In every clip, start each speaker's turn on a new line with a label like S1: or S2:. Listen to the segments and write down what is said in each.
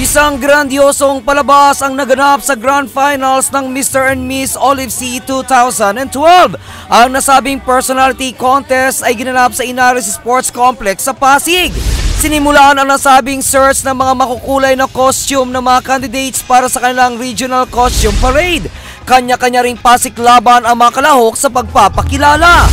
S1: Isang grandiosong palabas ang naganap sa Grand Finals ng Mr. and Miss Olive C 2012. Ang nasabing personality contest ay ginanap sa Inares Sports Complex sa Pasig. Sinimulaan ang nasabing search ng mga makukulay na costume ng mga candidates para sa kanilang regional costume parade. Kanya-kanya ring pasiklaban ang mga kalahok sa pagpapakilala.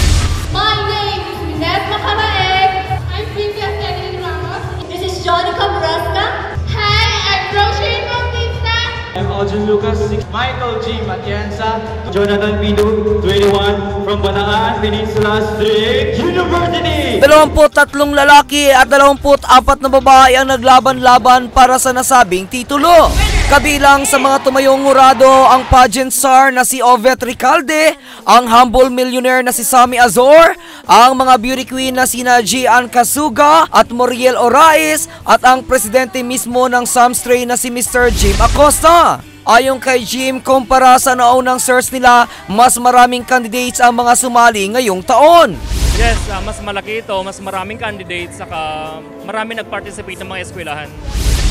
S2: My name is Minette Macaraeg. I'm Cynthia Celine Ramos. This is Johnny Cabrasca. Hi, I'm Roshane Bautista.
S3: I'm Aljon Lucas, Michael G. Matienza, Jonathan Pido, 21, from Banaan Peninsula State University.
S1: 23 lalaki at 24 na babae ang naglaban-laban para sa nasabing titulo. Kabilang sa mga tumayong hurado ang pageant star na si Ovet Recalde, ang humble millionaire na si Sammy Azor, ang mga beauty queen na sina Gian Casuga at Moriel Orais, at ang presidente mismo ng Samstray na si Mr. Jim Acosta. Ayon kay Jim, kumpara sa naunang search nila, mas maraming candidates ang mga sumali ngayong taon.
S4: Yes, mas malaki ito, mas maraming candidates, saka marami nag-participate ng mga eskwelahan.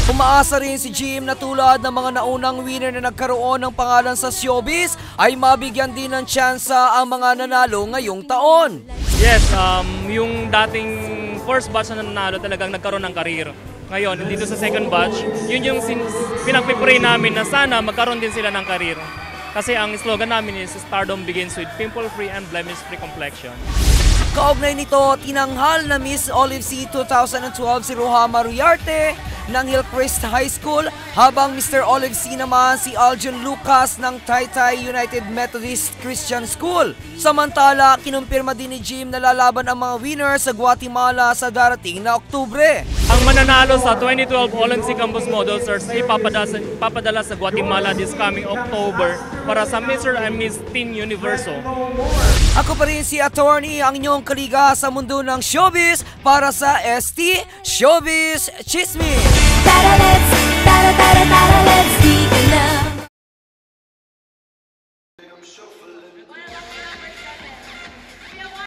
S1: Umaasa rin si Jim na tulad ng mga naunang winner na nagkaroon ng pangalan sa showbiz ay mabigyan din ng tsansa ang mga nanalo ngayong taon.
S4: Yes, yung dating first batch na nanalo talagang nagkaroon ng karir. Ngayon, dito sa second batch, yun yung pinagpipray namin na sana magkaroon din sila ng karir. Kasi ang slogan namin is Stardom begins with pimple-free and blemish-free complexion.
S1: Kaugnay nito, tinanghal na Miss Olive C 2012 si Rohama Ruyarte ng Hillcrest High School, habang Mr. Olive C naman si Aljon Lucas ng Taytay United Methodist Christian School. Samantala, kinumpirma din ni Jim na lalaban ang mga winner sa Guatemala sa darating na Oktubre.
S4: Ang mananalo sa 2012 Olympic Campus Model Search ay papadala sa Guatemala this coming October para sa Mr. and Miss Teen Universo.
S1: Ako pa rin si Attorney, ang inyong kaliga sa mundo ng showbiz para sa ST Showbiz Chismis.